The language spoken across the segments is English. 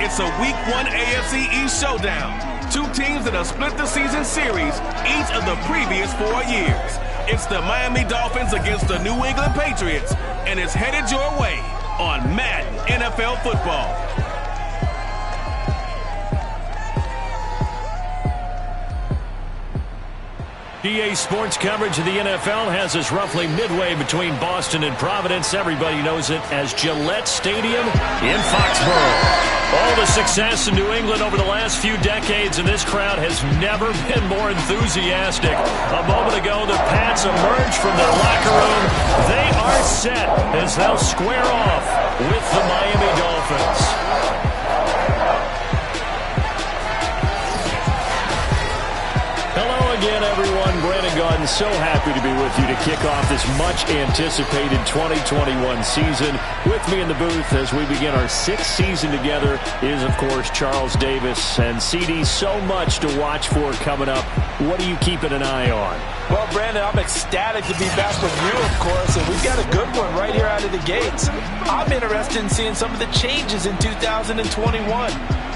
It's a Week 1 AFC East showdown. Two teams that have split the season series each of the previous 4 years. It's the Miami Dolphins against the New England Patriots, and it's headed your way on Madden NFL Football. EA Sports coverage of the NFL has us roughly midway between Boston and Providence. Everybody knows it as Gillette Stadium in Foxborough. All the success in New England over the last few decades, and this crowd has never been more enthusiastic. A moment ago, the Pats emerged from their locker room. They are set as they'll square off with the Miami Dolphins. Again, everyone, Brandon Gaudin, so happy to be with you to kick off this much-anticipated 2021 season. With me in the booth as we begin our 6th season together is, of course, Charles Davis. And, CD, so much to watch for coming up. What are you keeping an eye on? Well, Brandon, I'm ecstatic to be back with you, of course, and we've got a good one right here out of the gates. I'm interested in seeing some of the changes in 2021.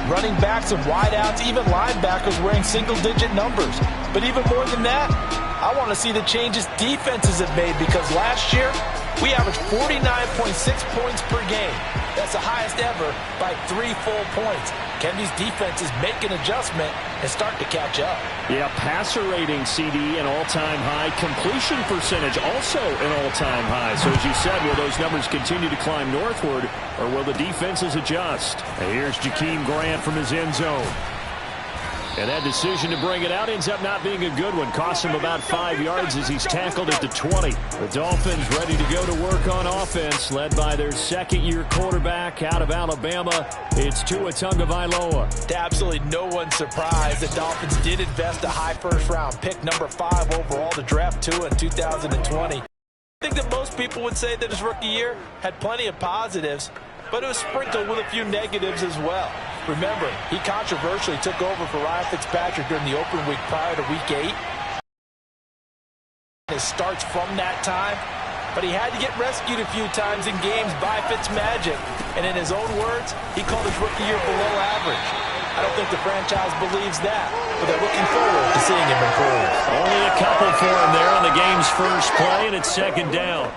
Running backs and wideouts, even linebackers wearing single-digit numbers. But even more than that, I want to see the changes defenses have made, because last year we averaged 49.6 points per game. That's the highest ever by 3 full points. Can these defenses make an adjustment and start to catch up? Yeah, passer rating, CD, an all-time high. Completion percentage also an all-time high. So as you said, will those numbers continue to climb northward, or will the defenses adjust? And here's Jakeem Grant from his end zone. And that decision to bring it out ends up not being a good one. Costs him about 5 yards as he's tackled at the 20. The Dolphins ready to go to work on offense, led by their second-year quarterback out of Alabama. It's Tua Tagovailoa. To absolutely no one's surprise, the Dolphins did invest a high first-round pick, number 5 overall, to draft Tua in 2020. I think that most people would say that his rookie year had plenty of positives, but it was sprinkled with a few negatives as well. Remember, he controversially took over for Ryan Fitzpatrick during the open week prior to Week 8. It starts from that time, but he had to get rescued a few times in games by Fitzmagic. And in his own words, he called his rookie year below average. I don't think the franchise believes that, but they're looking forward to seeing him improve. Only a couple for him there on the game's first play, and it's second down.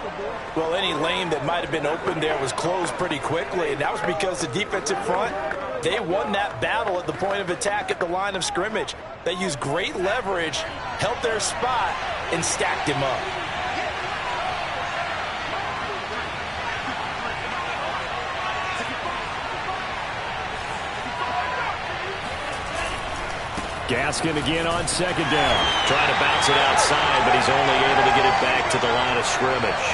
Well, any lane that might have been open there was closed pretty quickly, and that was because the defensive front, they won that battle at the point of attack at the line of scrimmage. They used great leverage, held their spot, and stacked him up. Gaskin again on second down. Trying to bounce it outside, but he's only able to get it back to the line of scrimmage.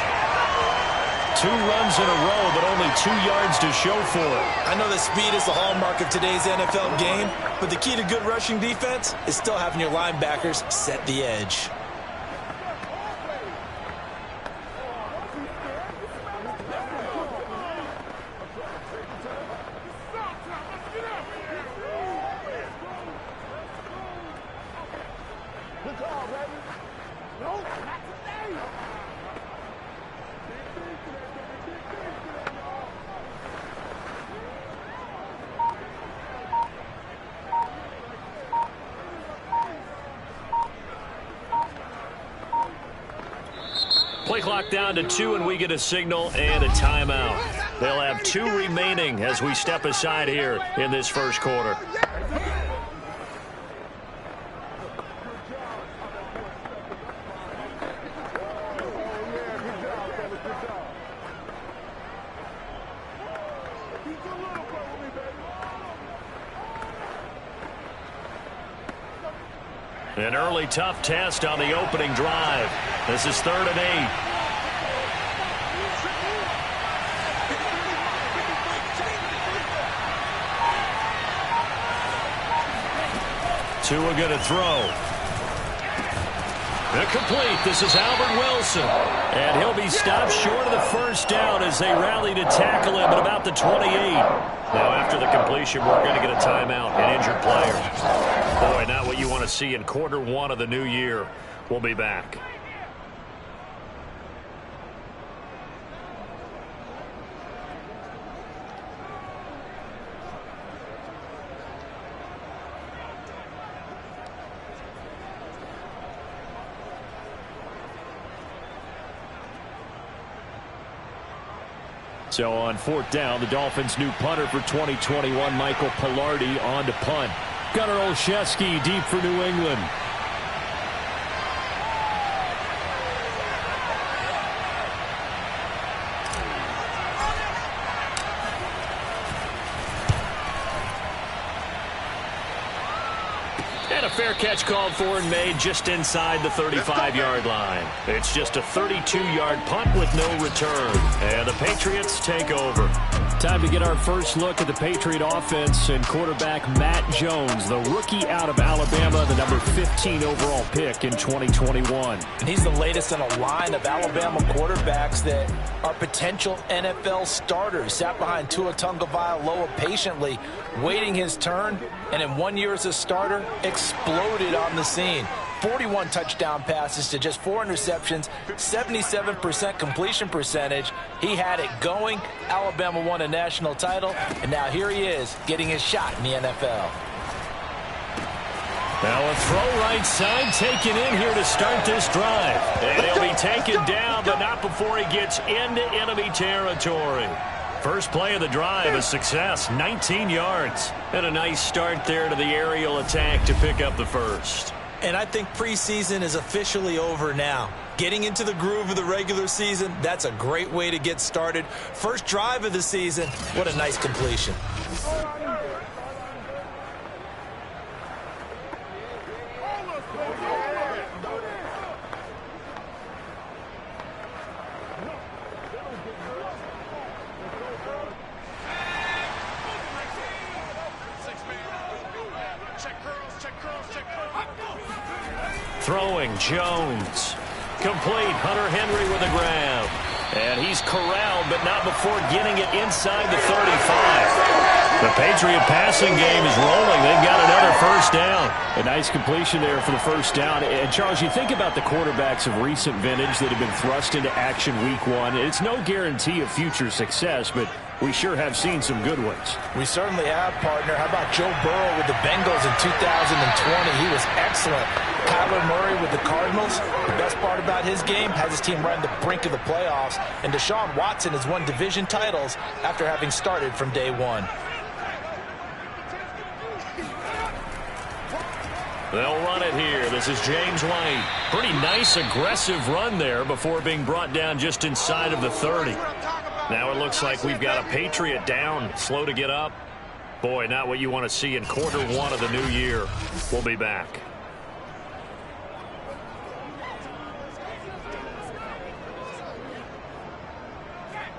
2 runs in a row, but only 2 yards to show for it. I know that speed is the hallmark of today's NFL game, but the key to good rushing defense is still having your linebackers set the edge. Play clock down to 2, and we get a signal and a timeout. They'll have 2 remaining as we step aside here in this first quarter. An early tough test on the opening drive. This is 3rd and 8. Tua going to throw. Incomplete. This is Albert Wilson. And he'll be stopped short of the first down as they rally to tackle him at about the 28. Now, after the completion, we're going to get a timeout, an injured player. Boy, not what you want to see in quarter 1 of the new year. We'll be back. So on 4th down, the Dolphins' new punter for 2021, Michael Palardy, on to punt. Gunnar Olszewski deep for New England. And a fair catch called for and made just inside the 35-yard line. It's just a 32-yard punt with no return. And the Patriots take over. Time to get our first look at the Patriot offense and quarterback Matt Jones, the rookie out of Alabama, the number 15 overall pick in 2021. And he's the latest in a line of Alabama quarterbacks that are potential NFL starters. Sat behind Tua Tagovailoa patiently, waiting his turn, and in 1 year as a starter, exploded on the scene. 41 touchdown passes to just 4 interceptions, 77% completion percentage. He had it going. Alabama won a national title, and now here he is getting his shot in the NFL. Now a throw right side taken in here to start this drive. And he'll be taken down, but not before he gets into enemy territory. First play of the drive, a success, 19 yards. And a nice start there to the aerial attack to pick up the first. And I think preseason is officially over now. Getting into the groove of the regular season, that's a great way to get started. First drive of the season, what a nice completion. Throwing, Jones. Complete, Hunter Henry with a grab. And he's corralled, but not before getting it inside the 35. The Patriot passing game is rolling. They've got another first down. A nice completion there for the first down. And, Charles, you think about the quarterbacks of recent vintage that have been thrust into action week 1. It's no guarantee of future success, but we sure have seen some good ones. We certainly have, partner. How about Joe Burrow with the Bengals in 2020? He was excellent. Kyler Murray with the Cardinals. The best part about his game, has his team right on the brink of the playoffs. And Deshaun Watson has won division titles after having started from day 1. They'll run it here. This is James White. Pretty nice, aggressive run there before being brought down just inside of the 30. Now it looks like we've got a Patriot down, slow to get up. Boy, not what you want to see in quarter 1 of the new year. We'll be back.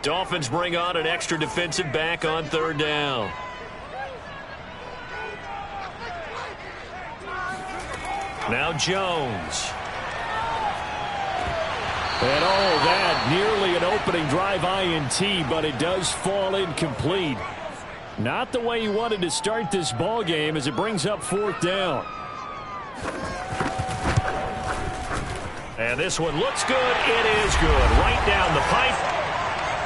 Dolphins bring on an extra defensive back on 3rd down. Now Jones. And that, nearly an opening drive INT, but it does fall incomplete. Not the way he wanted to start this ball game as it brings up 4th down. And this one looks good. It is good. Right down the pipe.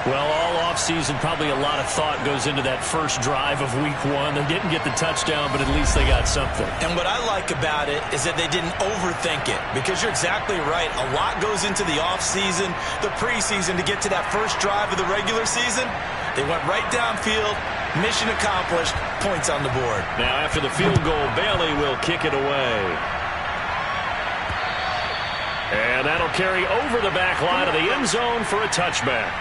Well, all offseason, probably a lot of thought goes into that first drive of week 1. They didn't get the touchdown, but at least they got something. And what I like about it is that they didn't overthink it, because you're exactly right. A lot goes into the offseason, the preseason, to get to that first drive of the regular season. They went right downfield, mission accomplished, points on the board. Now, after the field goal, Bailey will kick it away. And that'll carry over the back line of the end zone for a touchback.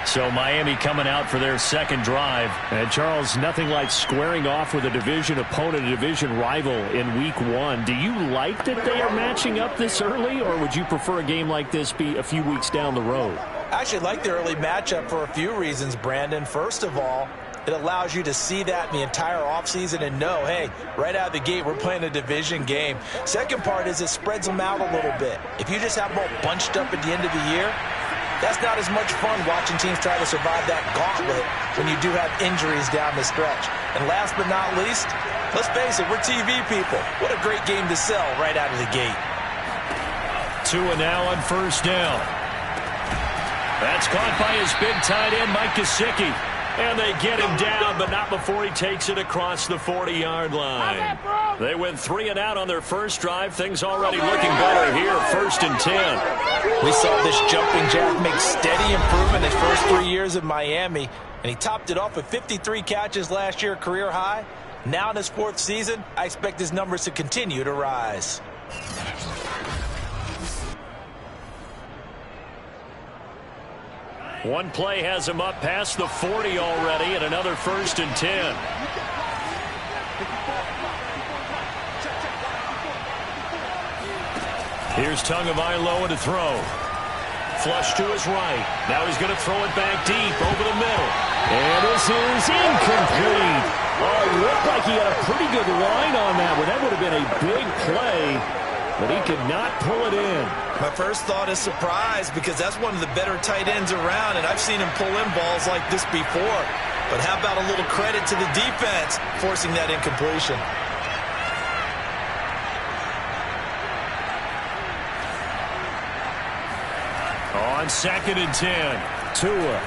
So Miami coming out for their second drive. And Charles, nothing like squaring off with a division opponent, a division rival in week 1. Do you like that they are matching up this early, or would you prefer a game like this be a few weeks down the road? I actually like the early matchup for a few reasons, Brandon. First of all, it allows you to see that in the entire offseason and know, hey, right out of the gate, we're playing a division game. Second part is it spreads them out a little bit. If you just have them all bunched up at the end of the year, that's not as much fun watching teams try to survive that gauntlet when you do have injuries down the stretch. And last but not least, let's face it, we're TV people. What a great game to sell right out of the gate. Tua now on 1st down. That's caught by his big tight end, Mike Gesicki. And they get him down, but not before he takes it across the 40-yard line. They went 3 and out on their first drive. Things already looking better here, 1st and 10. We saw this jumping jack make steady improvement his first 3 years in Miami, and he topped it off with 53 catches last year, career high. Now in his 4th season, I expect his numbers to continue to rise. One play has him up past the 40 already, and another 1st and 10. Here's Tagovailoa to throw. Flush to his right. Now he's going to throw it back deep over the middle. And this is incomplete. Oh, it looked like he had a pretty good line on that one. That would have been a big play, but he could not pull it in. My first thought is surprise, because that's one of the better tight ends around, and I've seen him pull in balls like this before. But how about a little credit to the defense forcing that incompletion? On 2nd and 10, Tua.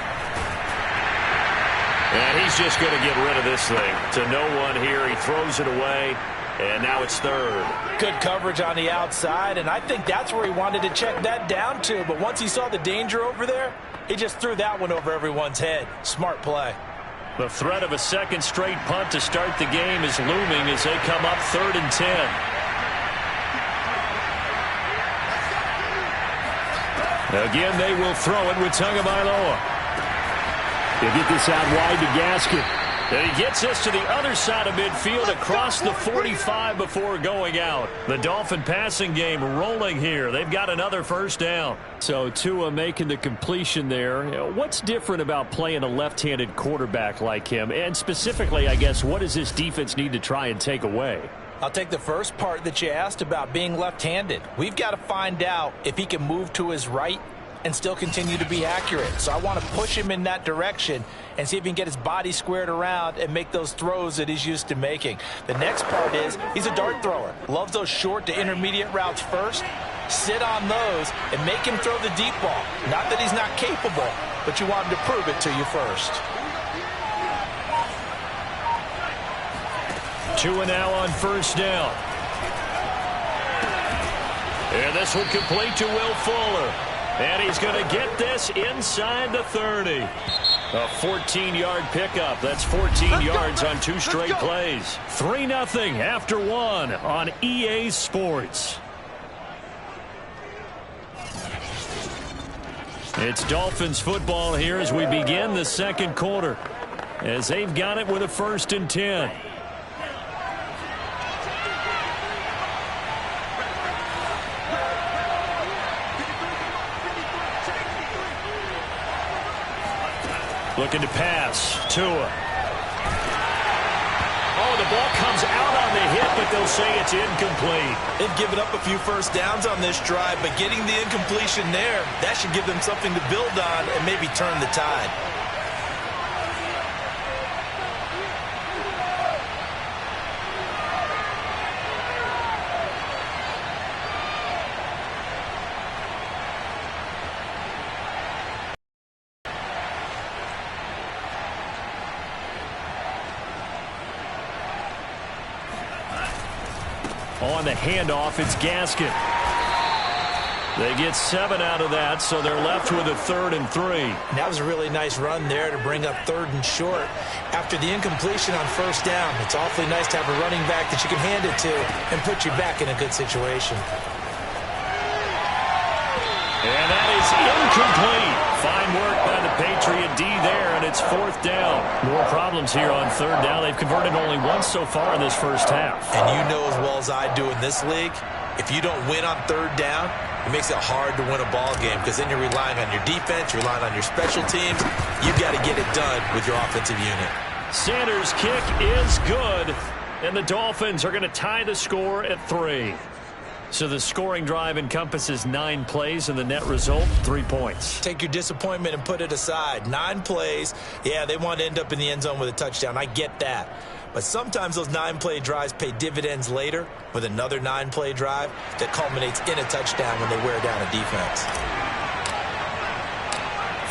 And he's just going to get rid of this thing. To no one here. He throws it away, and now it's 3rd. Good coverage on the outside, and I think that's where he wanted to check that down to. But once he saw the danger over there, he just threw that one over everyone's head. Smart play. The threat of a 2nd straight punt to start the game is looming as they come up 3rd and 10. Again, they will throw it with Tagovailoa. They get this out wide to Gaskin. And he gets this to the other side of midfield across the 45 before going out. The Dolphin passing game rolling here. They've got another 1st down. So Tua making the completion there. What's different about playing a left-handed quarterback like him? And specifically, I guess, what does this defense need to try and take away? I'll take the first part that you asked about being left-handed. We've got to find out if he can move to his right and still continue to be accurate. So I want to push him in that direction and see if he can get his body squared around and make those throws that he's used to making. The next part is he's a dart thrower. Loves those short to intermediate routes first. Sit on those and make him throw the deep ball. Not that he's not capable, but you want him to prove it to you first. Tua now on 1st down. And this one complete to Will Fuller. And he's going to get this inside the 30. A 14-yard pickup. That's 14 yards on 2 straight plays. 3-0 after 1 on EA Sports. It's Dolphins football here as we begin the 2nd quarter, as they've got it with a 1st and 10. Looking to pass. Tua. Oh, the ball comes out on the hit, but they'll say it's incomplete. They've given up a few 1st downs on this drive, but getting the incompletion there, that should give them something to build on and maybe turn the tide. On the handoff, it's Gaskin. They get 7 out of that, so they're left with a 3rd and 3. That was a really nice run there to bring up 3rd and short. After the incompletion on 1st down, it's awfully nice to have a running back that you can hand it to and put you back in a good situation. And that is incomplete. Fine work by the Patriot D there, and it's 4th down. More problems here on 3rd down. They've converted only once so far in this first half. And you know as well as I do in this league, if you don't win on 3rd down, it makes it hard to win a ball game because then you're relying on your defense, you're relying on your special teams. You've got to get it done with your offensive unit. Sanders' kick is good, and the Dolphins are going to tie the score at 3. So the scoring drive encompasses 9 plays, and the net result, 3 points. Take your disappointment and put it aside. 9 plays. Yeah, they want to end up in the end zone with a touchdown. I get that. But sometimes those 9-play drives pay dividends later with another 9-play drive that culminates in a touchdown when they wear down a defense.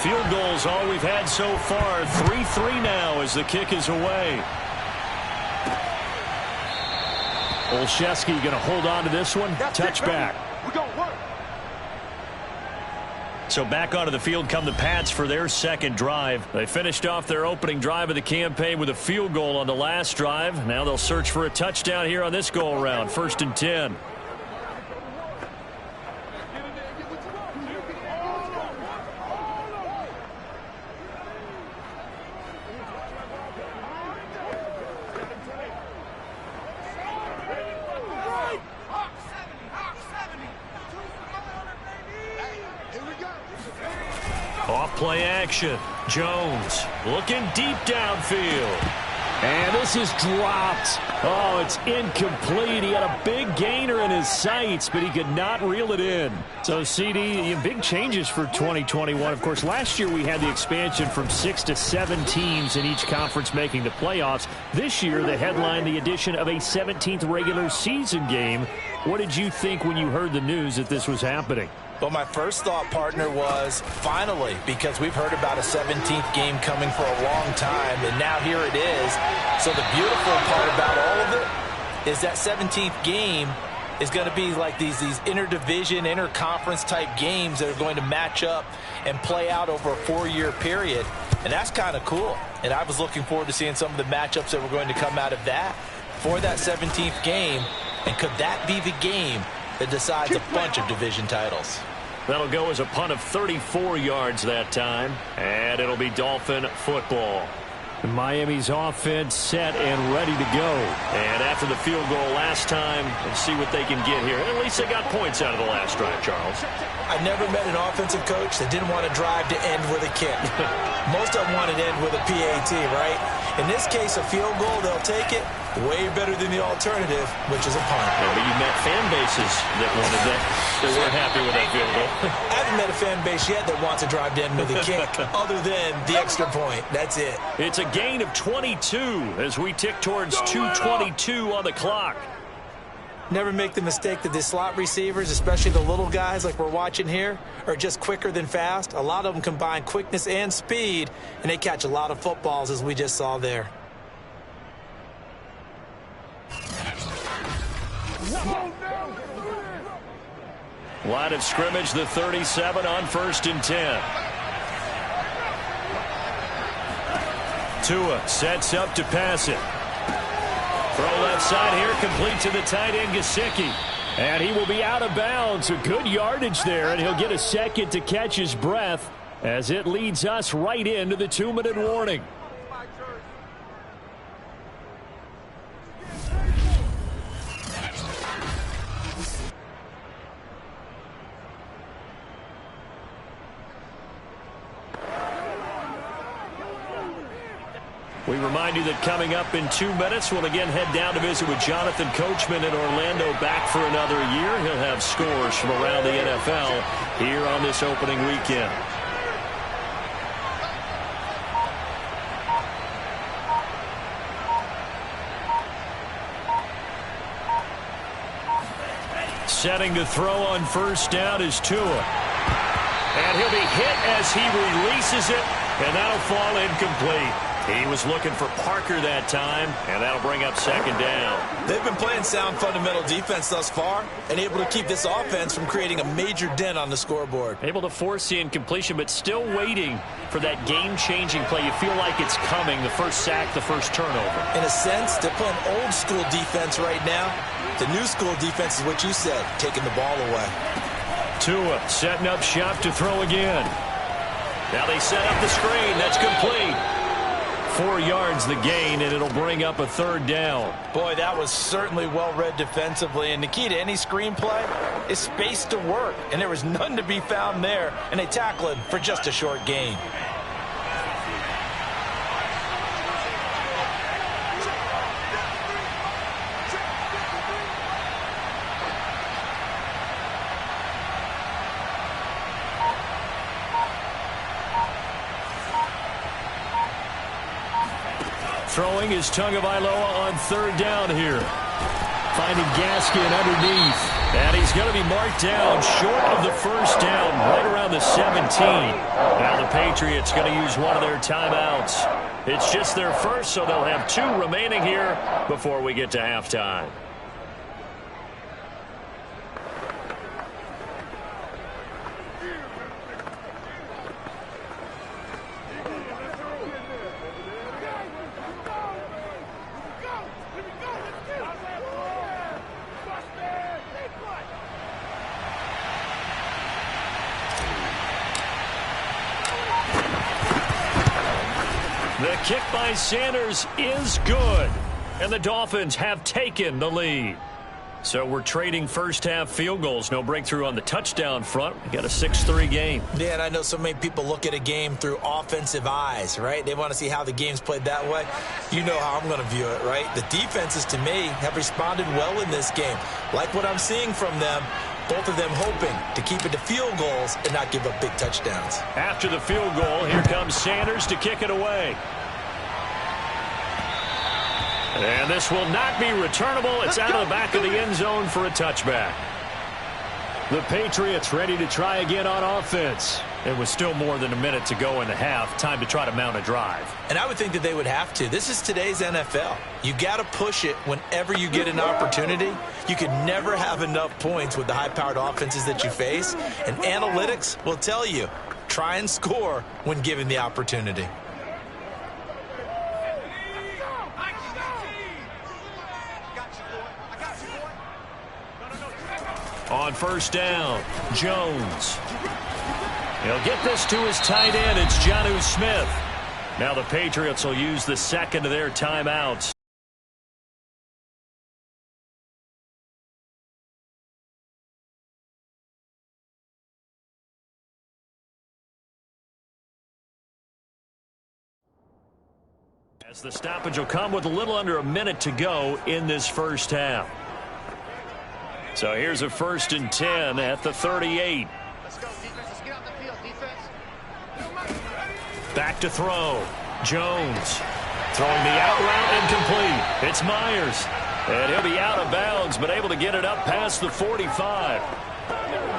Field goal's all we've had so far. 3-3 now as the kick is away. Olszewski going to hold on to this one. Touchback. So back onto the field come the Pats for their second drive. They finished off their opening drive of the campaign with a field goal on the last drive. Now they'll search for a touchdown here on this go-around. 1st and 10. Off-play action. Jones looking deep downfield. And this is dropped. Oh, it's incomplete. He had a big gainer in his sights, but he could not reel it in. So, CD, big changes for 2021. Of course, last year we had the expansion from 6 to 7 teams in each conference making the playoffs. This year, they headlined the addition of a 17th regular season game. What did you think when you heard the news that this was happening? Well, my first thought, partner, was finally, because we've heard about a 17th game coming for a long time, and now here it is. So the beautiful part about all of it is that 17th game is going to be like these interdivision, interconference type games that are going to match up and play out over a 4-year period. And that's kind of cool. And I was looking forward to seeing some of the matchups that were going to come out of that for that 17th game. And could that be the game that decides a bunch of division titles? That'll go as a punt of 34 yards that time, and it'll be Dolphin football. Miami's offense set and ready to go. And after the field goal last time, let's see what they can get here. At least they got points out of the last drive, Charles. I've never met an offensive coach that didn't want to drive to end with a kick. Most of them want to end with a PAT, right? In this case, a field goal, they'll take it. Way better than the alternative, which is a punt. Yeah, but you met fan bases that wanted that. They weren't happy with that field goal. I haven't met a fan base yet that wants to drive to end with a kick other than the extra point. That's it. It's a gain of 22 as we tick towards 2:22 on the clock. Never make the mistake that the slot receivers, especially the little guys like we're watching here, are just quicker than fast. A lot of them combine quickness and speed, and they catch a lot of footballs, as we just saw there. Line of scrimmage, the 37 on 1st and 10. Tua sets up to pass it. Throw left side here, complete to the tight end, Gesicki. And he will be out of bounds. A good yardage there, and he'll get a second to catch his breath as it leads us right into the 2-minute warning. We remind you that coming up in 2 minutes, we'll again head down to visit with Jonathan Coachman in Orlando, back for another year. He'll have scores from around the NFL here on this opening weekend. Setting to throw on 1st down is Tua. And he'll be hit as he releases it, and that'll fall incomplete. He was looking for Parker that time, and that'll bring up 2nd down. They've been playing sound fundamental defense thus far and able to keep this offense from creating a major dent on the scoreboard. Able to force the incompletion, but still waiting for that game-changing play. You feel like it's coming, the first sack, the first turnover. In a sense, they're playing old-school defense right now. The new school defense is what you said, taking the ball away. Tua setting up shop to throw again. Now they set up the screen. That's complete. 4 yards the gain, and it'll bring up a 3rd down. Boy, that was certainly well-read defensively, and the key to any screenplay is space to work, and there was none to be found there, and they tackle him for just a short gain. Throwing is Tagovailoa on 3rd down here. Finding Gaskin underneath. And he's going to be marked down short of the first down, right around the 17. Now the Patriots going to use one of their timeouts. It's just their first, so they'll have 2 remaining here before we get to halftime. The kick by Sanders is good, and the Dolphins have taken the lead. So we're trading first-half field goals. No breakthrough on the touchdown front. We got a 6-3 game. Yeah, and I know so many people look at a game through offensive eyes, right? They want to see how the game's played that way. You know how I'm going to view it, right? The defenses, to me, have responded well in this game. Like what I'm seeing from them. Both of them hoping to keep it to field goals and not give up big touchdowns. After the field goal, here comes Sanders to kick it away. And this will not be returnable. It's out of the back of the end zone for a touchback. The Patriots ready to try again on offense. It was still more than a minute to go in the half. Time to try to mount a drive. And I would think that they would have to. This is today's NFL. You got to push it whenever you get an opportunity. You can never have enough points with the high-powered offenses that you face. And analytics will tell you, try and score when given the opportunity. On first down, Jones. He'll get this to his tight end. It's Jonnu Smith. Now the Patriots will use the second of their timeouts. As the stoppage will come with a little under a minute to go in this first half. So here's a 1st and 10 at the 38. Let's go, defense. Let's get out the field, defense. Back to throw. Jones throwing the out route incomplete. It's Myers. And he'll be out of bounds, but able to get it up past the 45.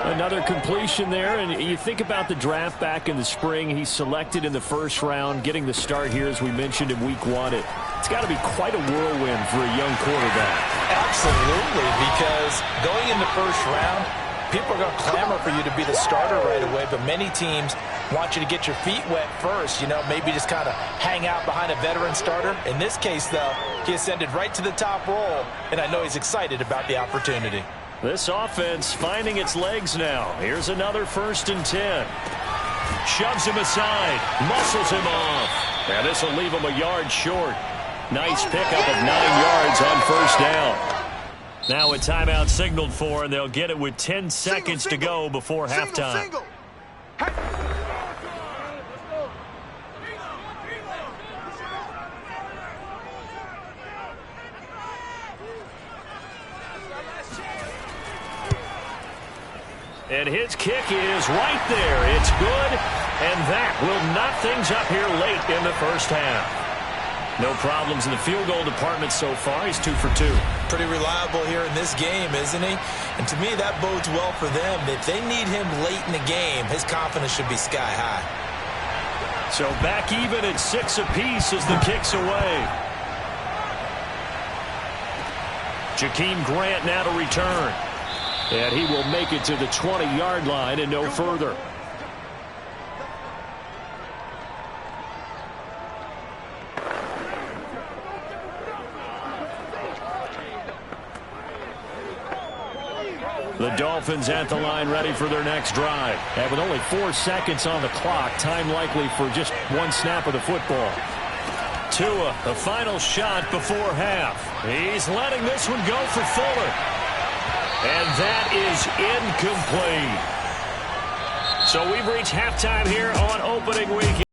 Another completion there, and you think about the draft back in the spring. He's selected in the first round, getting the start here, as we mentioned, in week 1. It's got to be quite a whirlwind for a young quarterback. Absolutely, because going in the first round, people are going to clamor for you to be the starter right away, but many teams want you to get your feet wet first, you know, maybe just kind of hang out behind a veteran starter. In this case, though, he ascended right to the top role, and I know he's excited about the opportunity. This offense finding its legs now. Here's another 1st and 10. Shoves him aside, muscles him off. And this will leave him a yard short. Nice pickup of 9 yards on first down. Now a timeout signaled for, and they'll get it with 10 seconds to go before halftime. And his kick is right there. It's good, and that will knock things up here late in the first half. No problems in the field goal department so far. He's 2 for 2. Pretty reliable here in this game, isn't he? And to me, that bodes well for them. If they need him late in the game, his confidence should be sky high. So back even at 6 apiece as the kick's away. Jakeem Grant now to return. And he will make it to the 20-yard line and no further. The Dolphins at the line ready for their next drive. And with only 4 seconds on the clock, time likely for just 1 snap of the football. Tua, the final shot before half. He's letting this one go for Fuller. And that is incomplete. So we've reached halftime here on opening weekend.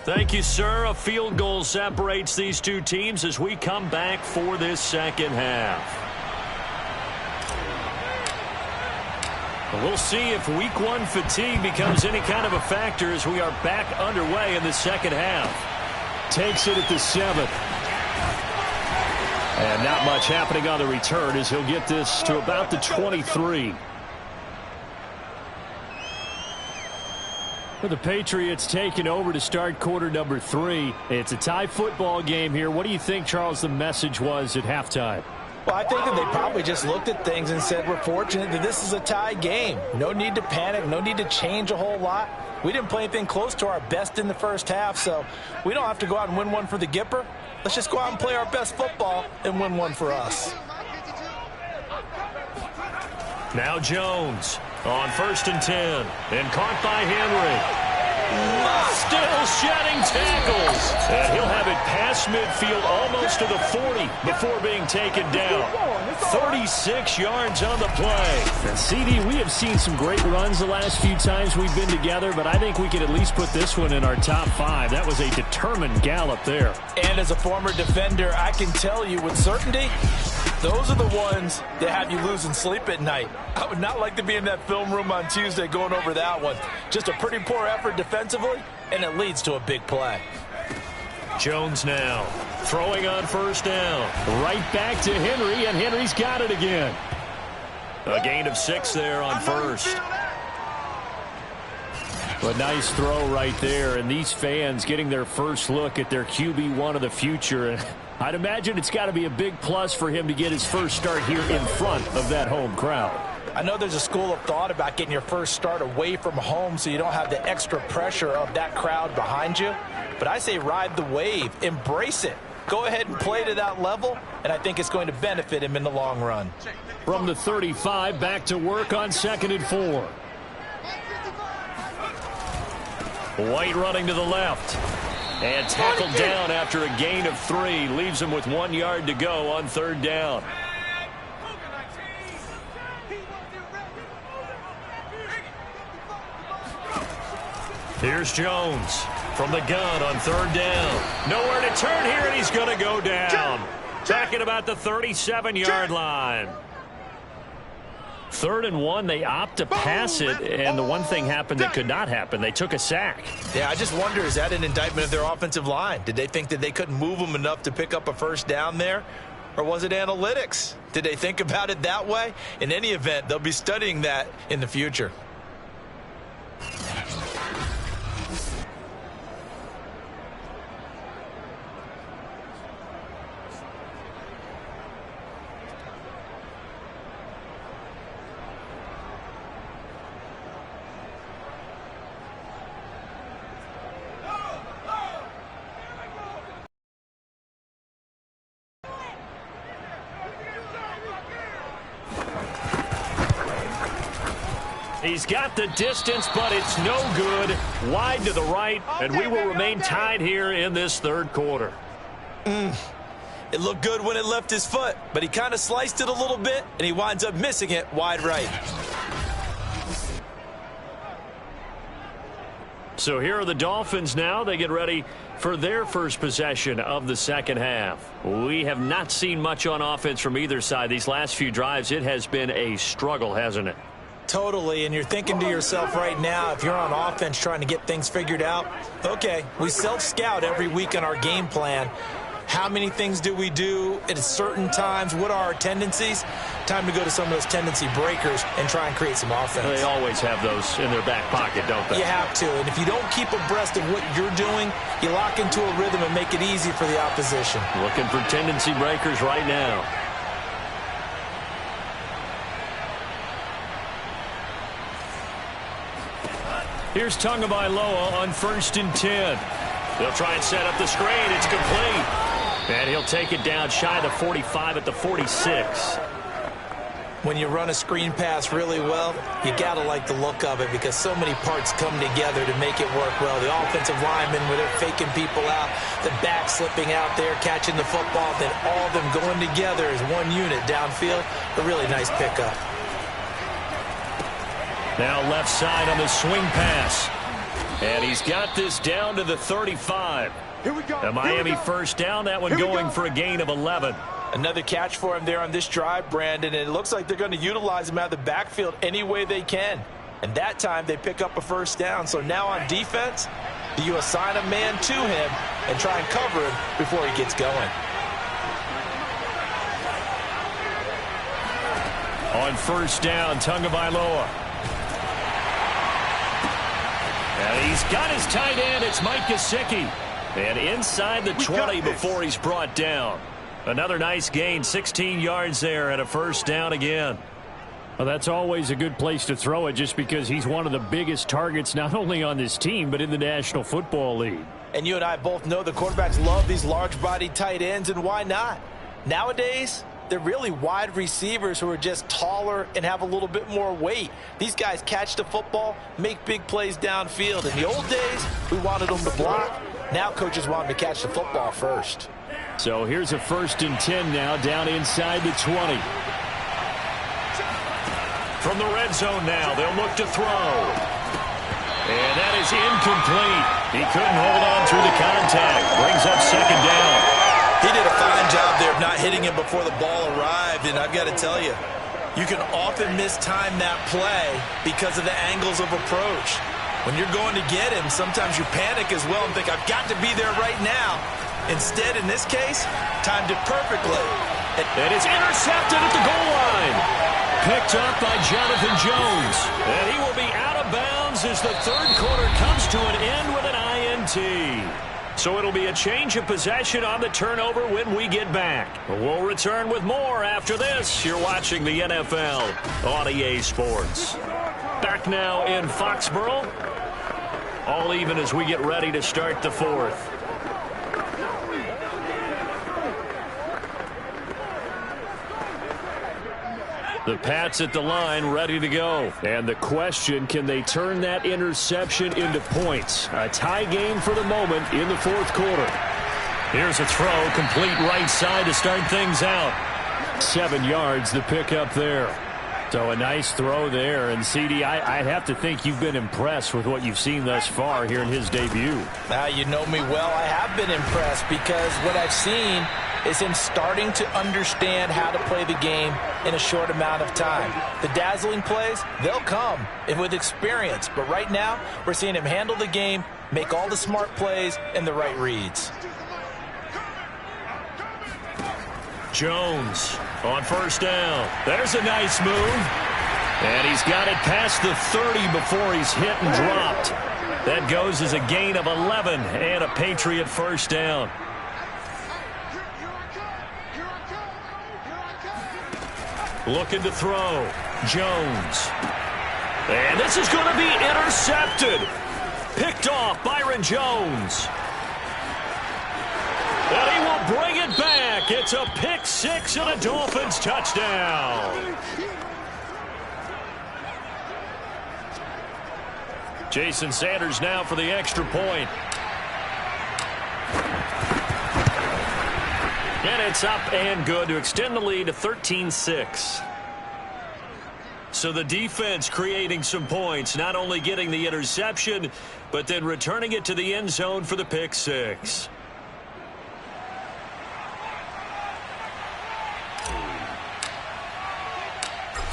Thank you, sir. A field goal separates these two teams as we come back for this second half. We'll see if week one fatigue becomes any kind of a factor as we are back underway in the second half. Takes it at the 7. And not much happening on the return as he'll get this to about the 23. With the Patriots taking over to start quarter number 3. It's a tie football game here. What do you think, Charles, the message was at halftime? Well, I think that they probably just looked at things and said, we're fortunate that this is a tie game. No need to panic. No need to change a whole lot. We didn't play anything close to our best in the first half, so we don't have to go out and win one for the Gipper. Let's just go out and play our best football and win one for us. Now Jones on 1st and 10, and caught by Henry. Still shedding tackles. And he'll have it past midfield almost to the 40 before being taken down. 36 yards on the play. And CD, we have seen some great runs the last few times we've been together, but I think we can at least put this one in our top 5. That was a determined gallop there. And as a former defender, I can tell you with certainty, those are the ones that have you losing sleep at night. I would not like to be in that film room on Tuesday going over that one. Just a pretty poor effort defensively, and it leads to a big play. Jones now throwing on 1st down. Right back to Henry, and Henry's got it again. A gain of 6 there on 1st. A nice throw right there, and these fans getting their first look at their QB1 of the future. I'd imagine it's got to be a big plus for him to get his first start here in front of that home crowd. I know there's a school of thought about getting your first start away from home so you don't have the extra pressure of that crowd behind you. But I say ride the wave. Embrace it. Go ahead and play to that level, and I think it's going to benefit him in the long run. From the 35, back to work on 2nd and 4. White running to the left. And tackled down after a gain of 3. Leaves him with 1 yard to go on 3rd down. Here's Jones from the gun on 3rd down. Nowhere to turn here, and he's going to go down. Back at about the 37-yard line. 3rd and 1, they opt to pass it, and the one thing happened that could not happen. They took a sack. Yeah, I just wonder, is that an indictment of their offensive line? Did they think that they couldn't move them enough to pick up a first down there? Or was it analytics? Did they think about it that way? In any event, they'll be studying that in the future. He's got the distance, but it's no good. Wide to the right, and we will remain tied here in this 3rd quarter. It looked good when it left his foot, but he kind of sliced it a little bit, and he winds up missing it wide right. So here are the Dolphins now. They get ready for their first possession of the second half. We have not seen much on offense from either side. These last few drives, it has been a struggle, hasn't it? Totally, and you're thinking to yourself right now, if you're on offense trying to get things figured out, okay, we self-scout every week on our game plan. How many things do we do at certain times? What are our tendencies? Time to go to some of those tendency breakers and try and create some offense. They always have those in their back pocket, don't they? You have to, and if you don't keep abreast of what you're doing, you lock into a rhythm and make it easy for the opposition. Looking for tendency breakers right now. Here's Tagovailoa on 1st and 10. They'll try and set up the screen. It's complete. And he'll take it down shy of the 45 at the 46. When you run a screen pass really well, you got to like the look of it because so many parts come together to make it work well. The offensive linemen, where they're faking people out, the back slipping out there, catching the football, then all of them going together as one unit downfield. A really nice pickup. Now left side on the swing pass. And he's got this down to the 35. Here we go. A Miami first down, that one going for a gain of 11. Another catch for him there on this drive, Brandon, and it looks like they're going to utilize him out of the backfield any way they can. And that time they pick up a first down. So now on defense, do you assign a man to him and try and cover him before he gets going? On first down, Tagovailoa. And he's got his tight end. It's Mike Gesicki. And inside the 20 before he's brought down. Another nice gain, 16 yards there and a first down again. Well, that's always a good place to throw it just because he's one of the biggest targets not only on this team but in the National Football League. And you and I both know the quarterbacks love these large-bodied tight ends, and why not? Nowadays, they're really wide receivers who are just taller and have a little bit more weight. These guys catch the football, make big plays downfield. In the old days, we wanted them to block. Now coaches want them to catch the football first. So here's a 1st and 10 now down inside the 20. From the red zone now, they'll look to throw. And that is incomplete. He couldn't hold on through the contact. Brings up second down. He did a fine job there of not hitting him before the ball arrived, and I've got to tell you, you can often mistime that play because of the angles of approach. When you're going to get him, sometimes you panic as well and think, I've got to be there right now. Instead, in this case, timed it perfectly. And it's intercepted at the goal line. Picked up by Jonathan Jones. And he will be out of bounds as the third quarter comes to an end with an INT. So it'll be a change of possession on the turnover when we get back. We'll return with more after this. You're watching the NFL on EA Sports. Back now in Foxborough. All even as we get ready to start the fourth. The Pats at the line, ready to go. And the question, can they turn that interception into points? A tie game for the moment in the fourth quarter. Here's a throw, complete right side to start things out. 7 yards, the pickup there. So a nice throw there. And, CD, I have to think you've been impressed with what you've seen thus far here in his debut. Now, you know me well. I have been impressed because what I've seen is him starting to understand how to play the game in a short amount of time. The dazzling plays, they'll come with experience. But right now, we're seeing him handle the game, make all the smart plays, and the right reads. Jones on first down. There's a nice move. And he's got it past the 30 before he's hit and dropped. That goes as a gain of 11 and a Patriot first down. Looking to throw. Jones. And this is going to be intercepted. Picked off Byron Jones. And he will bring it back. It's a pick six and a Dolphins touchdown. Jason Sanders now for the extra point. And it's up and good to extend the lead to 13-6. So the defense creating some points, not only getting the interception, but then returning it to the end zone for the pick six.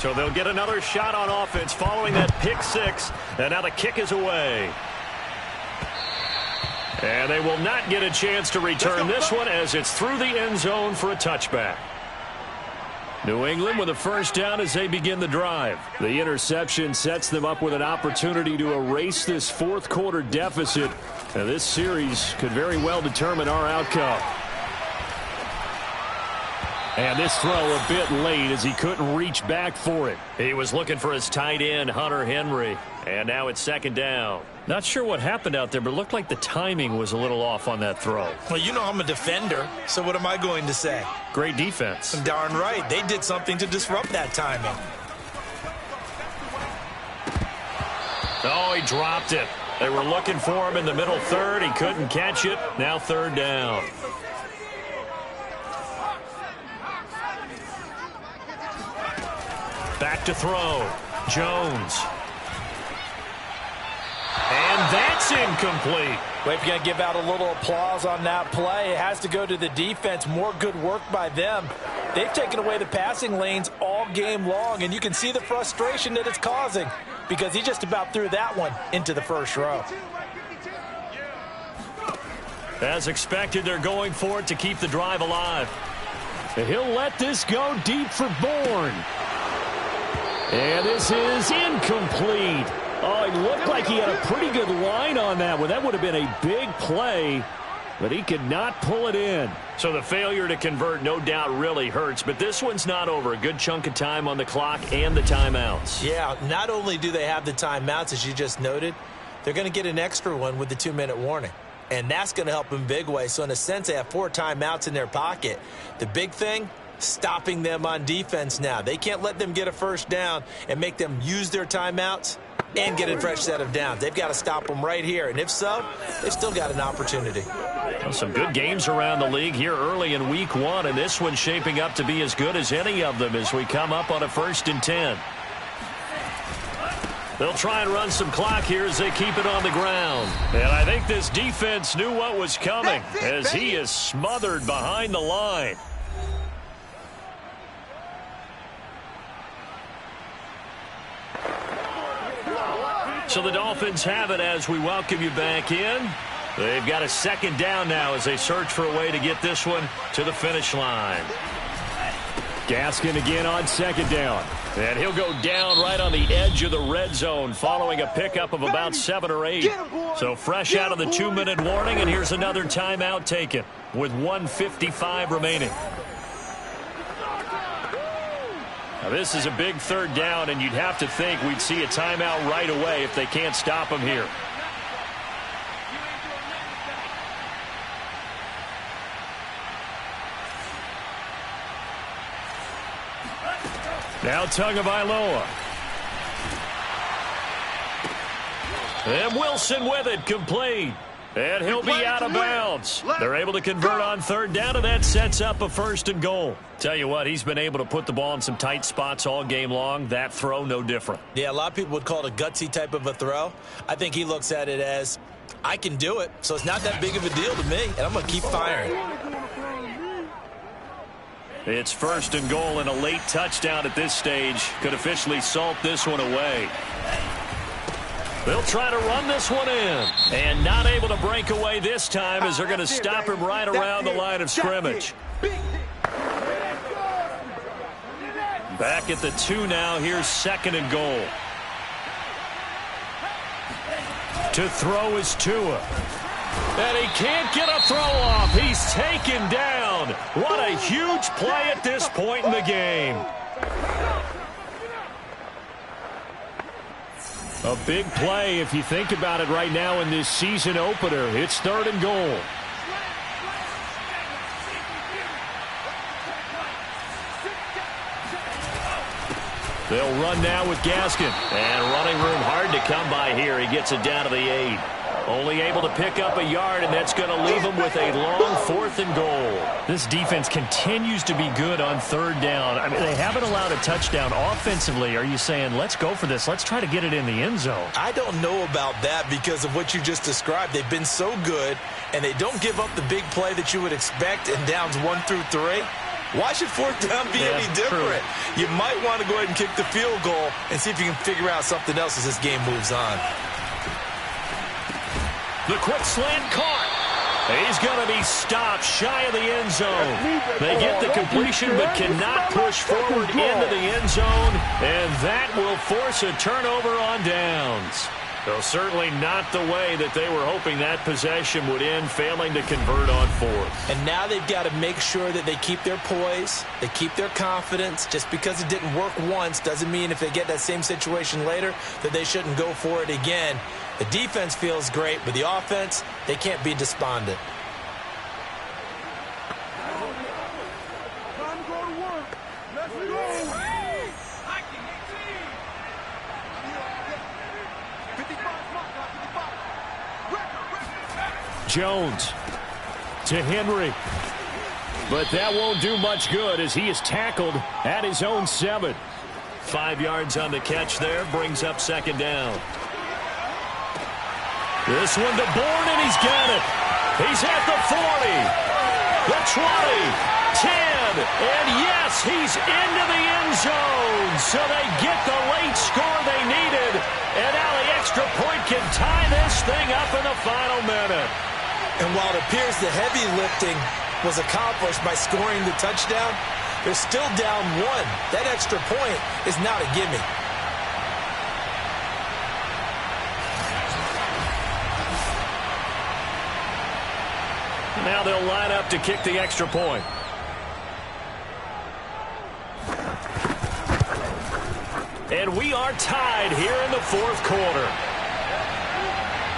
So they'll get another shot on offense following that pick six, and now the kick is away. And they will not get a chance to return this one as it's through the end zone for a touchback. New England with a first down as they begin the drive. The interception sets them up with an opportunity to erase this fourth quarter deficit. And this series could very well determine our outcome. And this throw a bit late as he couldn't reach back for it. He was looking for his tight end, Hunter Henry. And now it's second down. Not sure what happened out there, but it looked like the timing was a little off on that throw. Well, you know I'm a defender, so what am I going to say? Great defense. Darn right. They did something to disrupt that timing. Oh, he dropped it. They were looking for him in the middle third. He couldn't catch it. Now third down. Back to throw. Jones. And that's It's incomplete. Well, if you're going to give out a little applause on that play, it has to go to the defense. More good work by them. They've taken away the passing lanes all game long, and you can see the frustration that it's causing because he just about threw that one into the first row. As expected, they're going for it to keep the drive alive. And he'll let this go deep for Bourne. And this is incomplete. Oh, it looked like he had a pretty good line on that one. That would have been a big play, but he could not pull it in. So the failure to convert no doubt really hurts, but this one's not over. A good chunk of time on the clock and the timeouts. Yeah, not only do they have the timeouts, as you just noted, they're going to get an extra one with the 2-minute warning. And that's going to help in big way. So in a sense, they have 4 timeouts in their pocket. The big thing, stopping them on defense now. They can't let them get a first down and make them use their timeouts and get a fresh set of downs. They've got to stop them right here. And if so, they've still got an opportunity. Well, some good games around the league here early in week 1, and this one's shaping up to be as good as any of them as we come up on a 1st and 10. They'll try and run some clock here as they keep it on the ground. And I think this defense knew what was coming as he is smothered behind the line. So the Dolphins have it as we welcome you back in. They've got a 2nd down now as they search for a way to get this one to the finish line. Gaskin again on 2nd down. And he'll go down right on the edge of the red zone following a pickup of about 7 or 8. So fresh out of the 2-minute warning, and here's another timeout taken with 1:55 remaining. Now this is a big 3rd down, and you'd have to think we'd see a timeout right away if they can't stop him here. Now Tagovailoa. And Wilson with it, complete. And he'll be out of bounds. They're able to convert on 3rd down, and that sets up a 1st and goal. Tell you what, he's been able to put the ball in some tight spots all game long. That throw, no different. Yeah, a lot of people would call it a gutsy type of a throw. I think he looks at it as, I can do it, so it's not that big of a deal to me, and I'm going to keep firing. It's 1st and goal, and a late touchdown at this stage could officially salt this one away. They'll try to run this one in. And not able to break away this time as they're going to stop him right around the line of scrimmage. Back at the 2 now. Here's 2nd and goal. To throw is Tua. And he can't get a throw off. He's taken down. What a huge play at this point in the game. A big play if you think about it right now in this season opener. It's 3rd and goal. They'll run now with Gaskin. And running room hard to come by here. He gets it down to the 8. Only able to pick up a yard, and that's going to leave him with a long 4th and goal. This defense continues to be good on 3rd down. I mean, they haven't allowed a touchdown. Offensively, are you saying, let's go for this, let's try to get it in the end zone? I don't know about that because of what you just described. They've been so good, and they don't give up the big play that you would expect in downs 1 through 3. Why should 4th down be any different? True. You might want to go ahead and kick the field goal and see if you can figure out something else as this game moves on. The quick slant caught. He's going to be stopped shy of the end zone. They get the completion but cannot push forward into the end zone, and that will force a turnover on downs. So certainly not the way that they were hoping that possession would end, failing to convert on 4th. And now they've got to make sure that they keep their poise, they keep their confidence. Just because it didn't work once doesn't mean if they get that same situation later that they shouldn't go for it again. The defense feels great, but the offense, they can't be despondent. Jones to Henry. But that won't do much good as he is tackled at his own 7. 5 yards on the catch there, brings up 2nd down. This one to Bourne, and he's got it. He's at the 40, the 20, 10, and yes, he's into the end zone. So they get the late score they needed, and now the extra point can tie this thing up in the final minute. And while it appears the heavy lifting was accomplished by scoring the touchdown, they're still down 1. That extra point is not a gimme. Now they'll line up to kick the extra point. And we are tied here in the fourth quarter.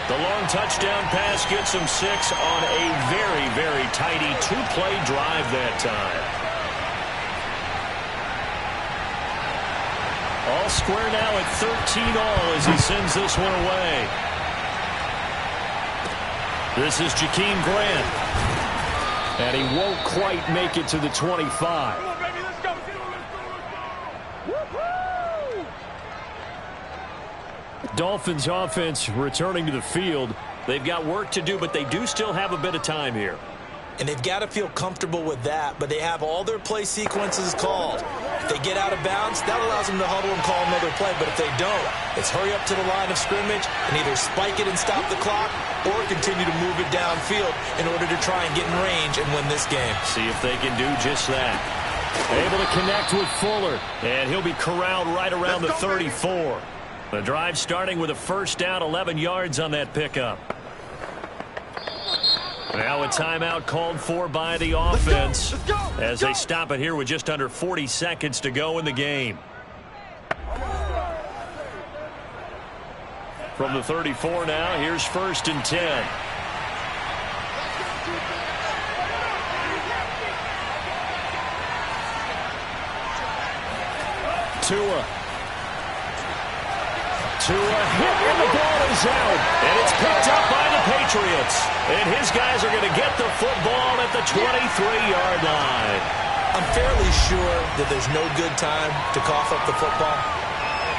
The long touchdown pass gets them 6 on a very, very tidy 2-play drive that time. All square now at 13 all as he sends this one away. This is Jakeem Grant. And he won't quite make it to the 25. Dolphins offense returning to the field. They've got work to do, but they do still have a bit of time here. And they've got to feel comfortable with that, but they have all their play sequences called. If they get out of bounds, that allows them to huddle and call another play, but if they don't, it's hurry up to the line of scrimmage and either spike it and stop the clock or continue to move it downfield in order to try and get in range and win this game. See if they can do just that. Able to connect with Fuller, and he'll be corralled right around the 34. The drive starting with a first down, 11 yards on that pickup. Now a timeout called for by the offense as they stop it here with just under 40 seconds to go in the game. From the 34 now, here's 1st and 10. Tua hit, and the ball is out, and it's picked up by the Patriots. And his guys are going to get the football at the 23-yard line. I'm fairly sure that there's no good time to cough up the football,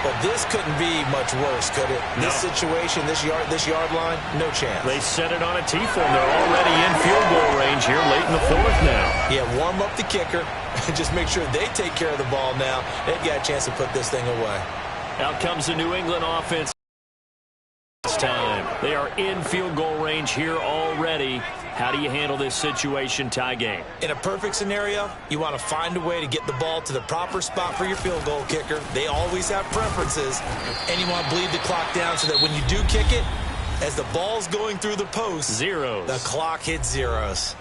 but this couldn't be much worse, could it? No. This situation, this yard line, no chance. They set it on a T-form. They're already in field goal range here late in the fourth now. Yeah, warm up the kicker and just make sure they take care of the ball now. They've got a chance to put this thing away. Out comes the New England offense this time. They are in field goal range here already. How do you handle this situation? Tie game. In a perfect scenario, you want to find a way to get the ball to the proper spot for your field goal kicker. They always have preferences, and you want to bleed the clock down so that when you do kick it, as the ball's going through the post, zeros. The clock hits zeros.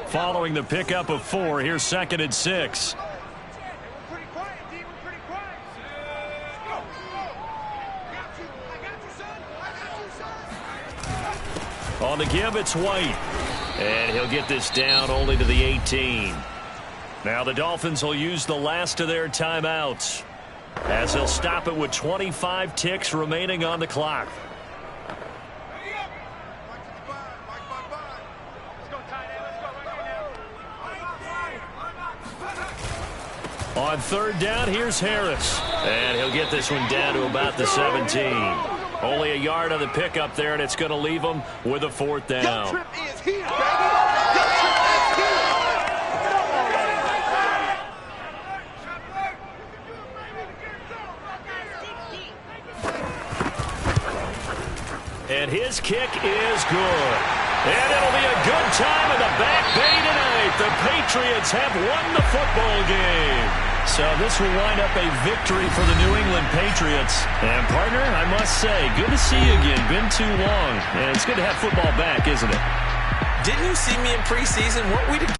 Following the pickup of 4, here's 2nd and 6. On the give, it's White. And he'll get this down only to the 18. Now the Dolphins will use the last of their timeouts as they'll stop it with 25 ticks remaining on the clock. On 3rd down, here's Harris. And he'll get this one down to about the 17. Only a yard on the pickup there, and it's going to leave them with a 4th down. Your trip is here, baby. Your trip is here. And his kick is good. And it'll be a good time in the back bay tonight. The Patriots have won the football game. So this will wind up a victory for the New England Patriots. And, partner, I must say, good to see you again. Been too long. And it's good to have football back, isn't it? Didn't you see me in preseason? Weren't we together?